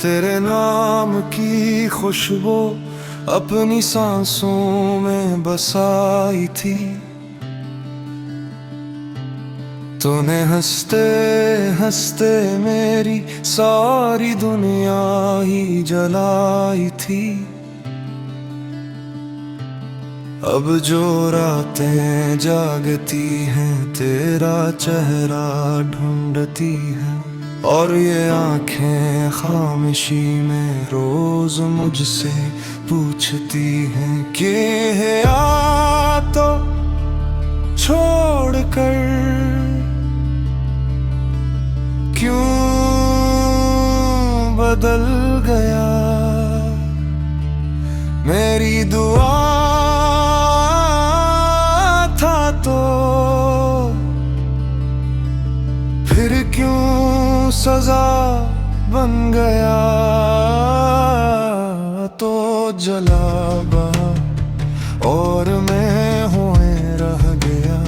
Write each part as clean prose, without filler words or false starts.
तेरे नाम की खुशबू अपनी सांसों में बसाई थी। तूने हंसते हंसते मेरी सारी दुनिया ही जलाई थी। अब जो रातें जागती हैं तेरा चेहरा ढूंढती हैं, और ये आंखें खामोशी में रोज मुझसे पूछती हैं कि है या तो छोड़ कर क्यों बदल गया। मेरी दुआ था तो फिर क्यों सजा बन गया। तो जला बहा और मैं होए रह गया,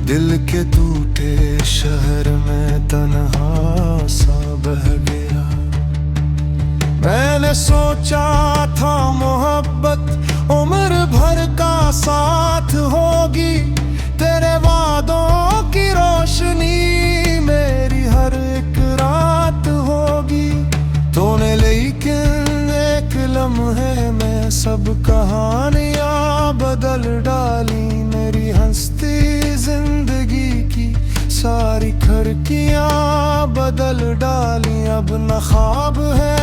दिल के टूटे शहर में तन्हा सा बह गया। मैंने सोचा था मोहब्बत उम्र भर का साथ होगी, तेरे वादों की रोशनी मेरी हर एक रात होगी। तूने लेकिन एक लम्हे में सब कहानियां बदल डाली, मेरी हंसती जिंदगी की सारी खिड़कियां बदल डाली। अब न ख्वाब है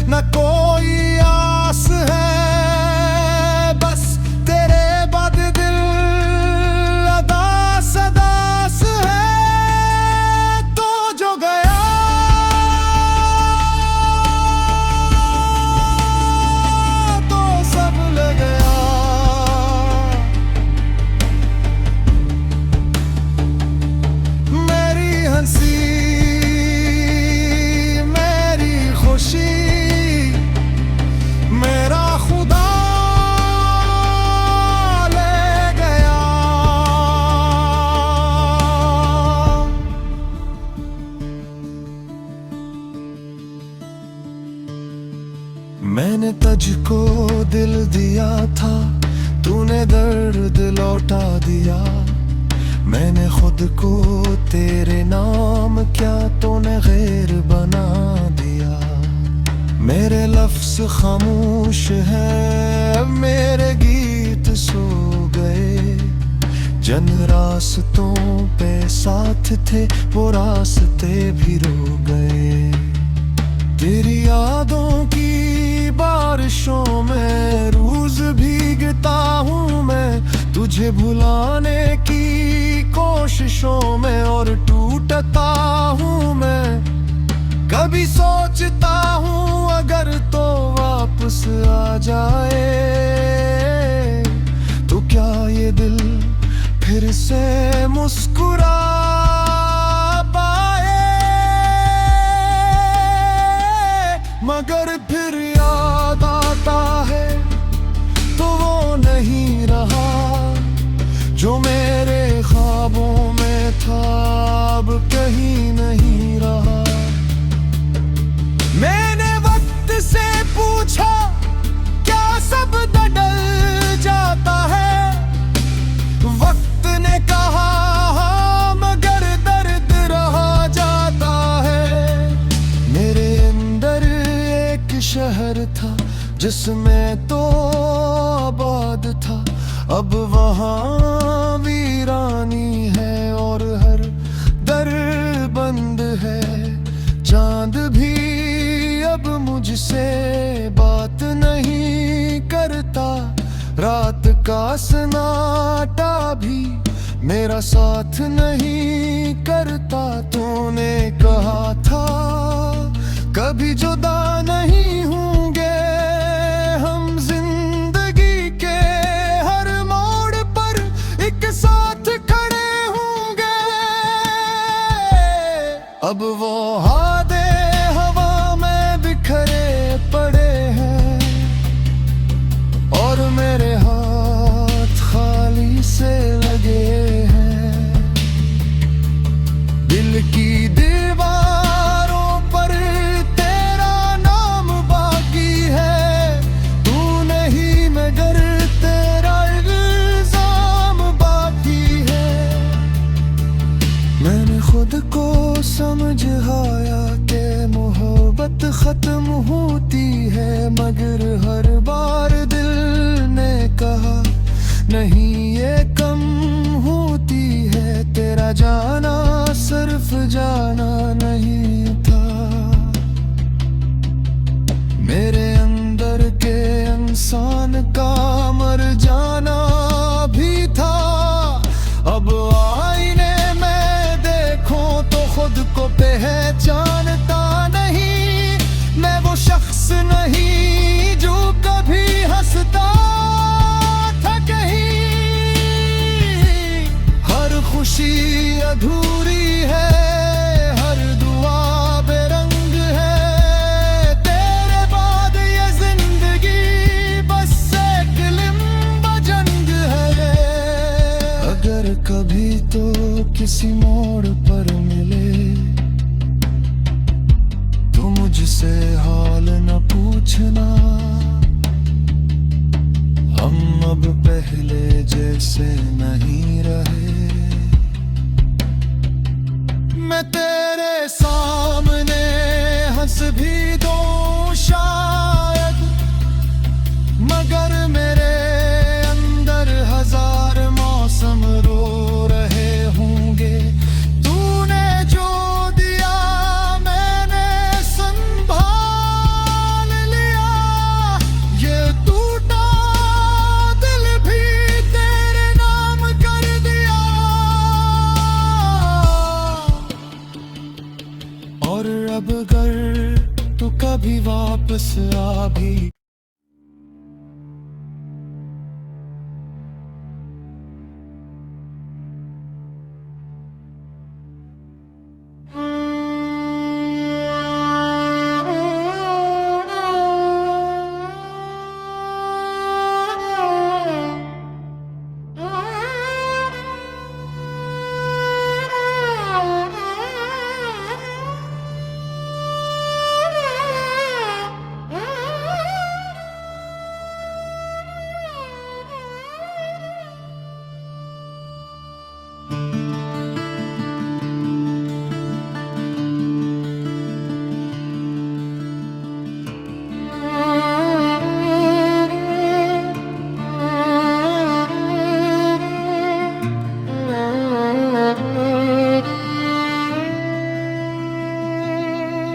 न कोई आस है, बस तेरे बाद दिल अदास अदास है। तो जो गया तो सब ले गया। मेरी हंसी मेरी खुशी मेरा खुदा ले गया। मैंने तुझको दिल दिया था, तूने दर्द लौटा दिया। मैंने खुद को तेरे नाम क्या तूने गैर बना दिया। मेरे लफ्ज खामोश हैं, मेरे गीत सो गए। जन रास्तों पे साथ थे वो रास्ते भी रो गए। तेरी यादों की बारिशों में रोज भीगता हूँ मैं, तुझे भुलाने की कोशिशों में और टूटता हूँ मैं। कभी सोचता हूँ अगर तो वापस आ जाए, तो क्या ये दिल फिर से मुस्कुरा पाए। मगर फिर याद आता है तो वो नहीं रहा जो मेरे ख्वाबों में था, अब कहीं नहीं रहा। मैंने वक्त से पूछा क्या सब बदल जाता है, वक्त ने कहा हाँ मगर दर्द रह जाता है। मेरे अंदर एक शहर था जिसमें तो आबाद था, अब वहाँ वीरानी है और हर दर बंद है। चांद भी अब मुझसे बात नहीं करता, रात का सन्नाटा भी मेरा साथ नहीं करता। तूने कहा था कभी जुदा नहीं होंगे हम, जिंदगी के हर मोड़ पर एक साथ खड़े होंगे। अब वो हादे हवा में बिखरे पड़े हैं और मेरे हाथ खाली से लगे हैं। दिल की दीवारों पर मर जाना भी था। अब आईने में देखूं तो खुद को पहचानता नहीं। मैं वो शख्स नहीं जो कभी हंसता था कहीं। हर खुशी अधूरी है, हर दुआ बेरंग है। तेरे बाद ये जिंदगी बस एक लिम्बा जंग है। अगर कभी तो किसी मोड़ पर मिले तो मुझसे हाल न पूछना। हम अब पहले जैसे नहीं रहे। मैं तेरे सामने हंस भी दूं शायद, मगर मेरे अंदर हजार मौसम रो रहे होंगे। तूने जो दिया मैंने संभाल लिया। ये टूटा दिल भी तेरे नाम कर दिया। और अब अगर तू कभी वापस आ भी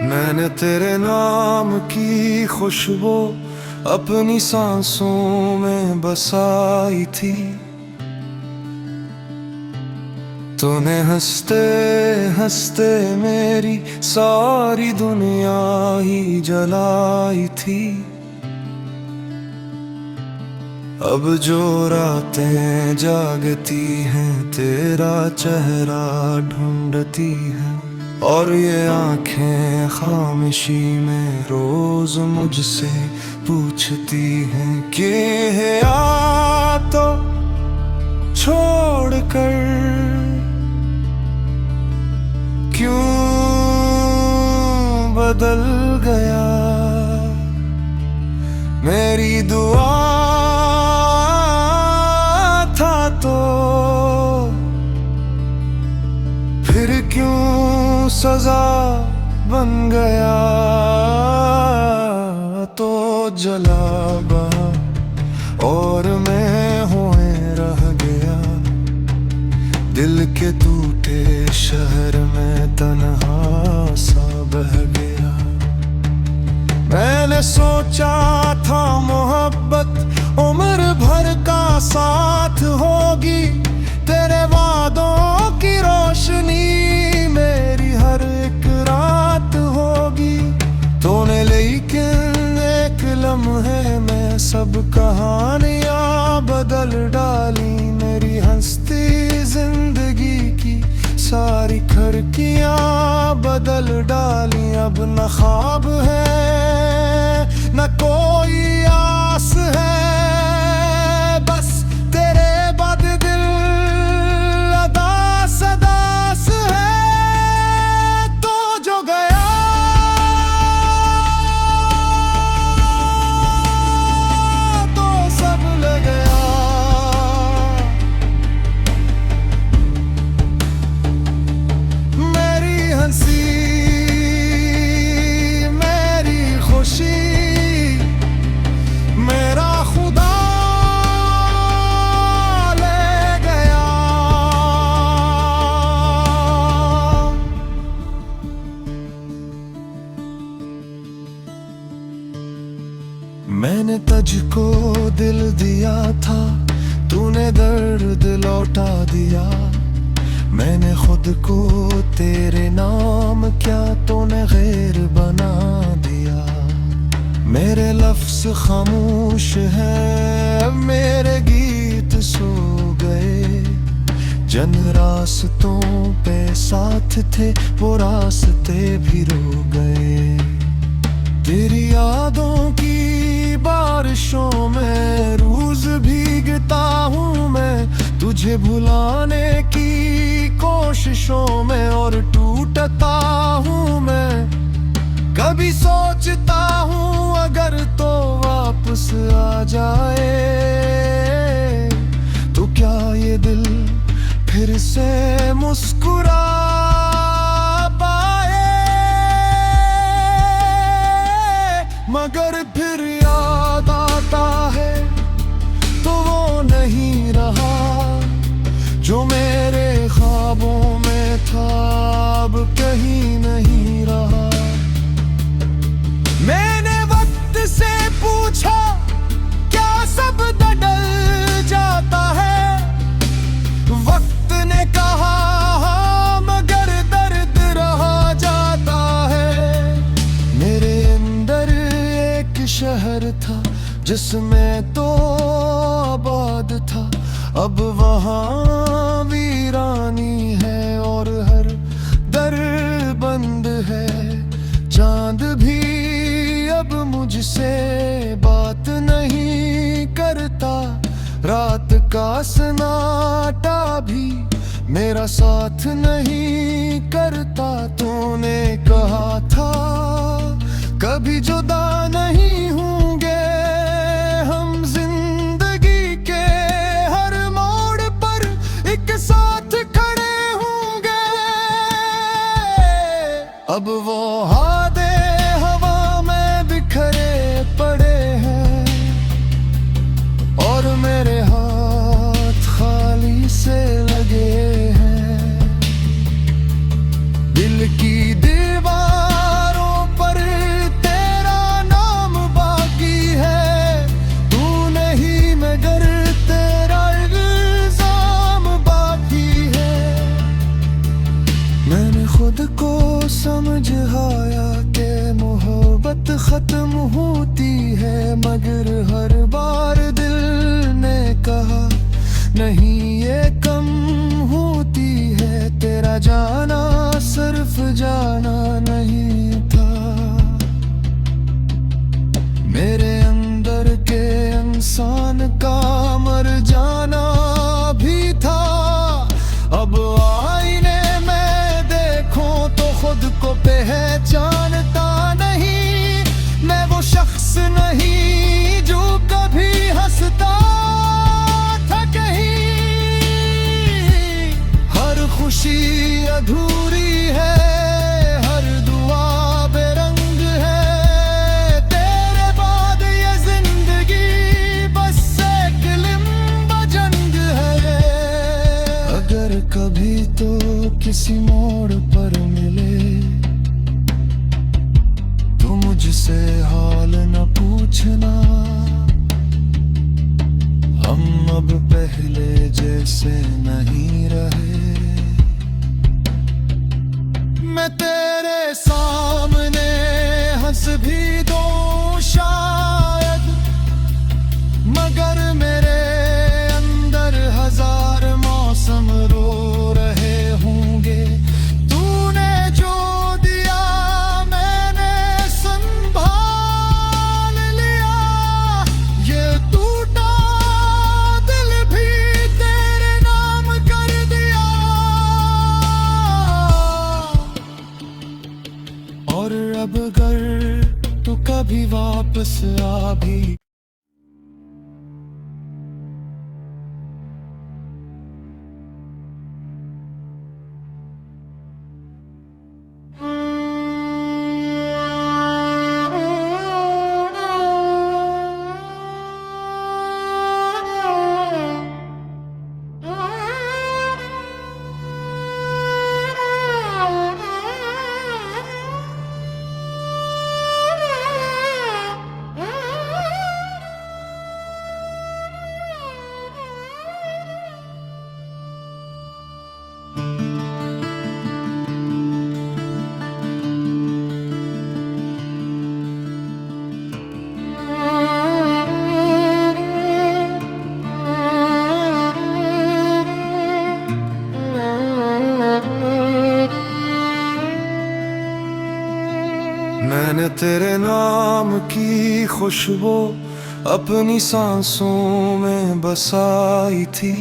मैंने तेरे नाम की खुशबू अपनी सांसों में बसाई थी। तूने हंसते हंसते मेरी सारी दुनिया ही जलाई थी। अब जो रातें जागती हैं तेरा चेहरा ढूंढती हैं। और ये आंखें खामोशी में रोज मुझसे पूछती हैं कि है आ तो छोड़ कर क्यों बदल गया। मेरी दुआ था तो फिर क्यों सजा बन गया। तो जला बहा और मैं होए रह गया। दिल के टूटे शहर में तन्हा सा बह गया। मैंने सोचा था मोहब्बत उम्र भर का साथ होगी। तेरे वादों की रोशनी मेरी हर एक रात होगी। तूने लेकिन एक लम्हे में सब कहानियां बदल डाली। मेरी हंसती जिंदगी की सारी खिड़कियां बदल डाली। अब न ख्वाब है न कोई आस है। बस तेरे बाद दिल अदास अदास है। तो जो गया तो सब ले गया। मेरी हंसी मेरी खुशी मैंने तुझको दिल दिया था, तूने दर्द लौटा दिया। मैंने खुद को तेरे नाम क्या तूने गैर बना दिया। मेरे लफ्ज़ खामोश हैं, मेरे गीत सो गए। जन रास्तों पे साथ थे, वो रास्ते भी रो गए। तेरी यादों की बारिशों में रोज भीगता हूँ मैं, तुझे भुलाने की कोशिशों में और टूटता हूँ मैं। कभी सोचता हूँ अगर तो वापस आ जाए, तो क्या ये दिल फिर से मुस्कुरा पाए। मगर फिर याद आता है तो वो नहीं रहा, जो मेरे ख्वाबों में था अब कहीं नहीं रहा। मैंने वक्त से पूछा क्या सब बदल जाता है, वक्त ने कहा हाँ मगर दर्द रहा जाता है। मेरे अंदर एक शहर था जिसमें तो आबाद था, अब वहाँ वीरानी है और हर दर बंद है। चांद भी अब मुझसे बात नहीं करता, रात का सन्नाटा भी मेरा साथ नहीं करता। तूने कहा था कभी जुदा नहीं होंगे हम, जिंदगी के हर मोड़ पर एक साथ खड़े होंगे। अब वो हादे हवा में बिखरे पड़े हैं और मेरे हाथ खाली से लगे हैं। दिल की दीवारों पर तेरा नाम बाकी है, तू नहीं मगर तेरा इल्जाम बाकी है। मैंने खुद को समझाया कि मोहब्बत खत्म होती है, मगर हर बार दिल ने कहा नहीं ये कम होती है। तेरा जाना सिर्फ जाना नहीं था, मेरे अंदर के इंसान का मर जाना भी था। अब आईने में देखूं तो खुद को पहचानता नहीं, मैं वो शख्स नहीं जो कभी हंसता था कहीं। हर खुशी अधूरी है, हर दुआ बेरंग है, तेरे बाद ये जिंदगी बस एक लिम्बा जंग है। अगर कभी तो किसी मोड़ पर मिले तो मुझसे हाल न पूछना, हम अब पहले जैसे नहीं रहे। मैं तेरे सामने हंस भी दूं शायद, मगर मेरे अंदर हजार मौसम रो रहे होंगे। तूने जो दिया मैंने संभाल लिया, ये टूटा दिल भी तेरे नाम कर दिया। नाम की खुशबू अपनी सांसों में बसाई थी।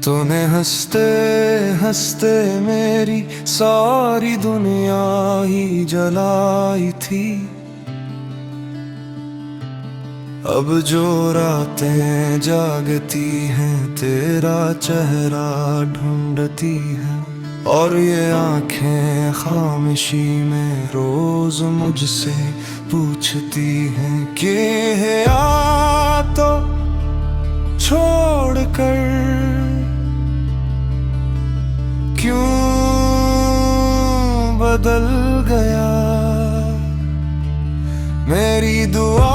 तूने हंसते हंसते मेरी सारी दुनिया ही जलाई थी। अब जो रातें जागती हैं तेरा चेहरा ढूंढती हैं, और ये आंखें खामोशी में रोज मुझसे पूछती हैं कि है या तो छोड़ कर क्यों बदल गया। मेरी दुआ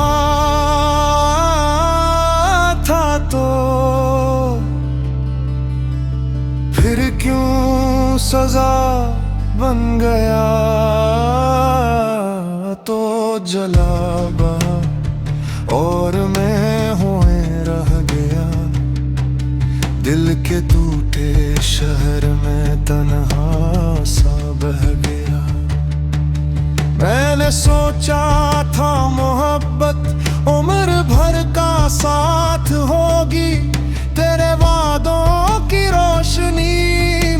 था तो फिर क्यों सजा बन गया। तो जला बहा और मैं होए रह गया, दिल के टूटे शहर में तन्हा सा बह गया। मैंने सोचा था मोहब्बत उम्र भर का साथ होगी, तेरे वादों की रोशनी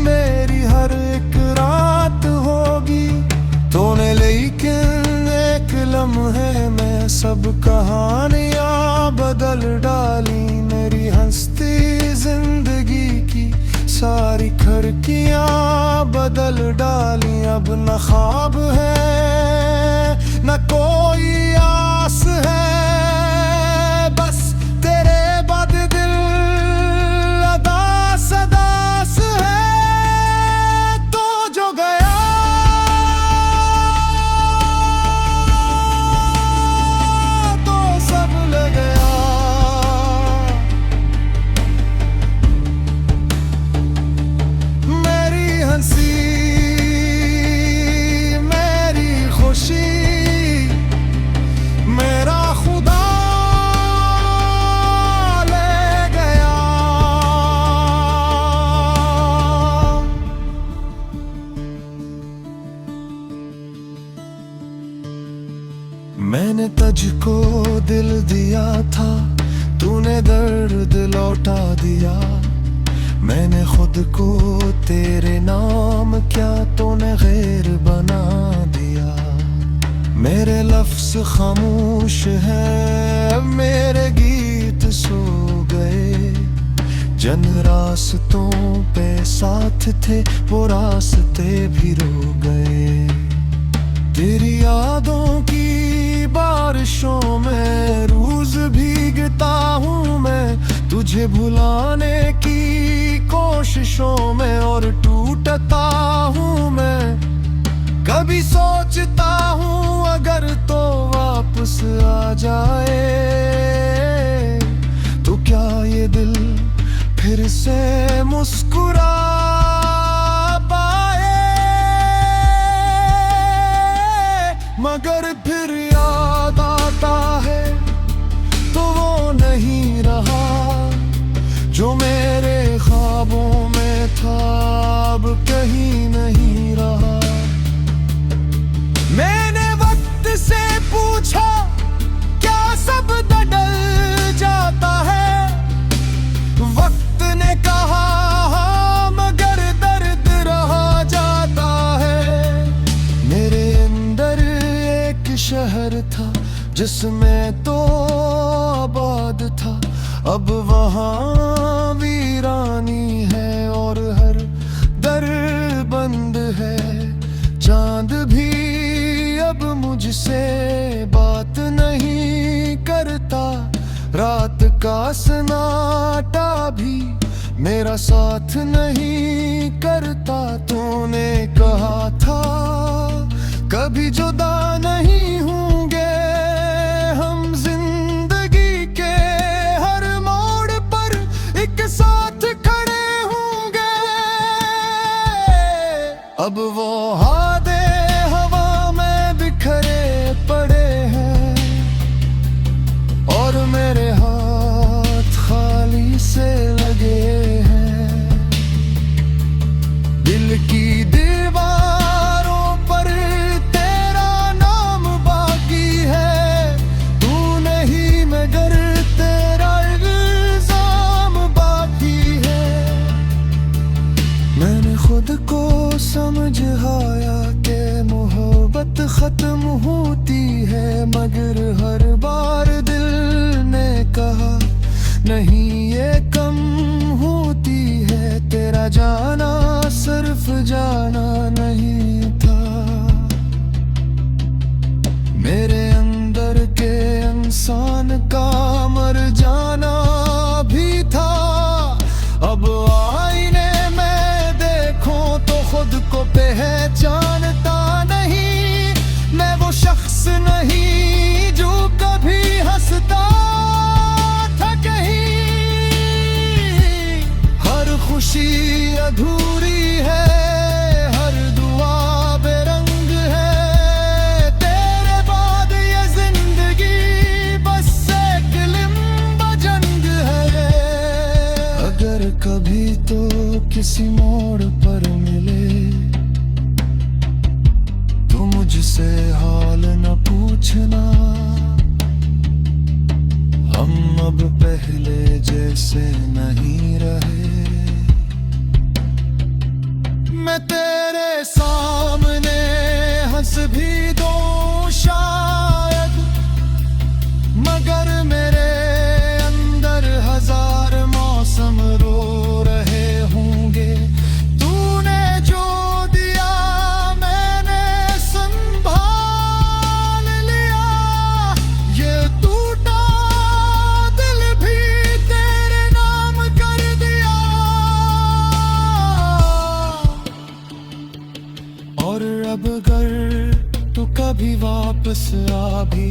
मेरी हर एक रात होगी। तूने लेकिन एक लम्हे में सब कहानियां बदल डाली, मेरी हंसती जिंदगी की सारी खिड़कियां बदल डाली। अब न ख्वाब है न कोई आस है, बस तेरे बाद दिल अदास अदास है। तो जो गया तो सब ले गया। मेरी हंसी मेरी खुशी मेरा खुदा ले गया। मैंने तुझको दिल दिया था, तूने दर्द लौटा दिया। मैंने खुद को तेरे नाम क्या तूने गैर बना दिया। मेरे लफ्ज खामोश हैं, मेरे गीत सो गए। जन रास्तों पे साथ थे वो रास्ते भी रो गए। तेरी यादों की बारिशों में रोज भीगता हूँ मैं, तुझे भुलाने की कोशिशों में और टूटता हूँ मैं। कभी सोचता हूँ अगर तो वापस आ जाए, तो क्या ये दिल फिर से मुस्कुरा पाए। मगर फिर याद आता है तो वो नहीं रहा जो मेरे ख्वाबों में था, अब कहीं नहीं रहा। मैंने वक्त से पूछा क्या सब बदल जाता है, वक्त ने कहा हाँ मगर दर्द रह जाता है। मेरे अंदर एक शहर था जिसमें तो आबाद था, अब वहाँ वीरानी है और हर दर बंद है। चांद भी अब मुझसे बात नहीं करता, रात का सन्नाटा भी मेरा साथ नहीं करता। तूने कहा था कभी जुदा नहीं होंगे हम, जिंदगी के हर मोड़ पर एक साथ खड़े होंगे। अब वो हादे हवा में बिखरे पड़े हैं और मेरे हाथ खाली से लगे हैं। दिल की दीवारों पर तेरा मर जाना भी था। अब आईने में देखूं तो खुद को पहचानता नहीं। मैं वो शख्स नहीं जो कभी हंसता था कहीं। हर खुशी अधूरी है, हर दुआ बेरंग है। तेरे बाद ये जिंदगी बस एक लिम्बा जंग है। अगर कभी तो किसी मोड़ पर मिले तो मुझसे हाल न पूछना। हम अब पहले जैसे नहीं रहे। मैं तेरे सामने हंस भी दूं शायद, मगर मेरे अंदर हजार मौसम रो रहे होंगे। तूने जो दिया मैंने संभाल लिया। ये टूटा दिल भी तेरे नाम कर दिया। और अब अगर तू कभी वापस आ भी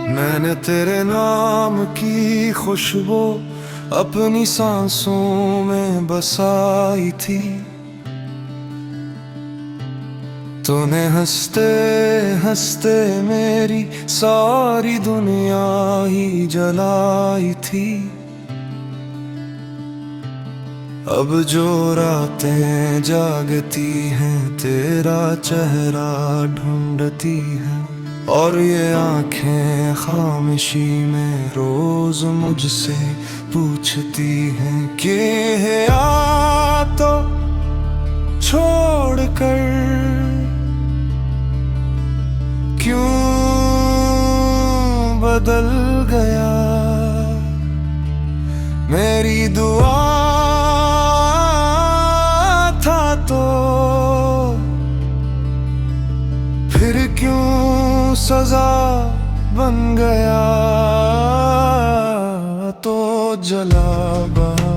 मैंने तेरे नाम की खुशबू अपनी सांसों में बसाई थी। तूने हंसते हंसते मेरी सारी दुनिया ही जलाई थी। अब जो रातें जागती हैं तेरा चेहरा ढूंढती हैं। और ये आंखें खामोशी में रोज मुझसे पूछती हैं कि है आ तो छोड़ कर क्यों बदल गया। मेरी दुआ था तो फिर क्यों सजा बन गया। तो जला बहा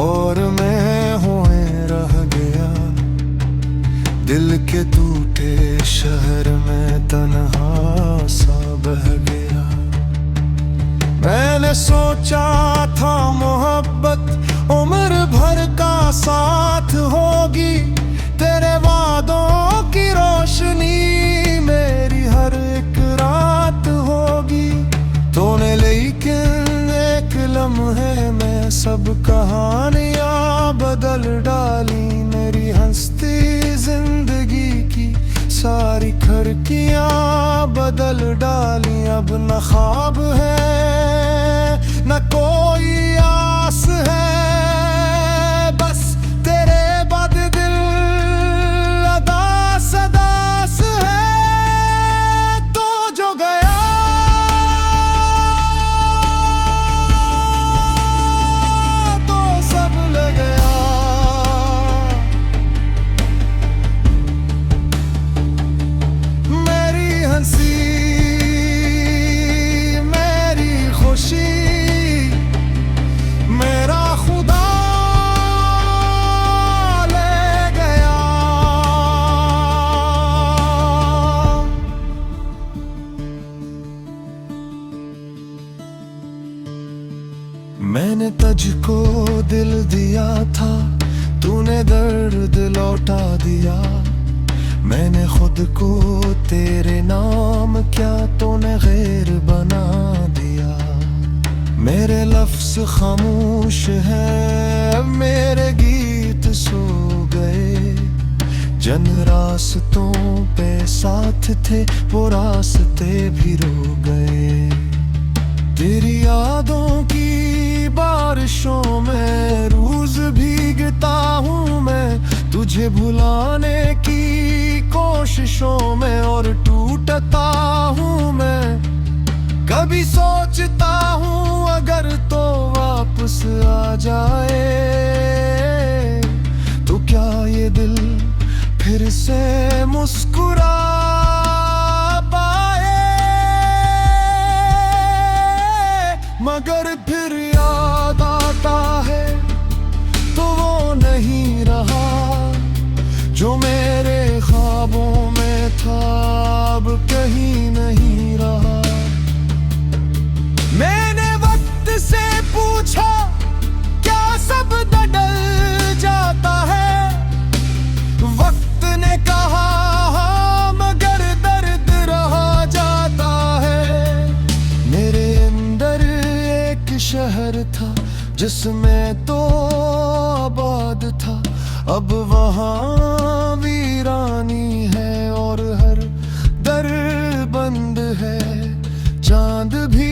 और मैं होए रह गया। दिल के टूटे शहर में तन्हा सा बह गया। मैंने सोचा था मोहब्बत उम्र भर का साथ होगी। तेरे वादों की रोशनी मेरी हर एक रात होगी। तूने लेकिन एक लम्हे में सब कहानियां बदल डाली। मेरी हंसती जिंदगी की सारी खिड़कियां बदल डाली। अब न ख्वाब है न कोई आस है। बस तेरे बाद दिल अदास अदास है। तो जो गया तो सब ले गया। मेरी हंसी मेरी खुशी मैंने तुझको दिल दिया था, तूने दर्द लौटा दिया। मैंने खुद को तेरे नाम क्या तूने गैर बना दिया। मेरे लफ्ज़ खामोश हैं, मेरे गीत सो गए। जन रास्तों पे साथ थे, वो रास्ते भी रो गए। तेरी यादों की बारिशों में रोज भीगता हूँ मैं, तुझे भुलाने की कोशिशों में और टूटता हूँ मैं। कभी सोचता हूँ अगर तो वापस आ जाए, तो क्या ये दिल फिर से मुस्कुरा पाए। मगर फिर याद आता है तो वो नहीं रहा जो मेरे ख्वाबों में था, अब कहीं नहीं रहा। मैंने वक्त से पूछा क्या सब बदल जाता है। वक्त ने कहा हाँ, मगर दर्द रहा जाता है। मेरे अंदर एक शहर था जिसमें तो आबाद था, अब वहाँ वीरानी है और हर दर बंद है। चांद भी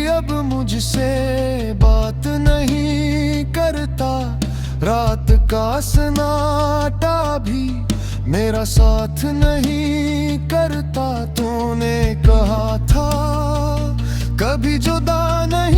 अब मुझसे बात नहीं करता, रात का सन्नाटा भी मेरा साथ नहीं करता। तूने कहा था कभी जुदा नहीं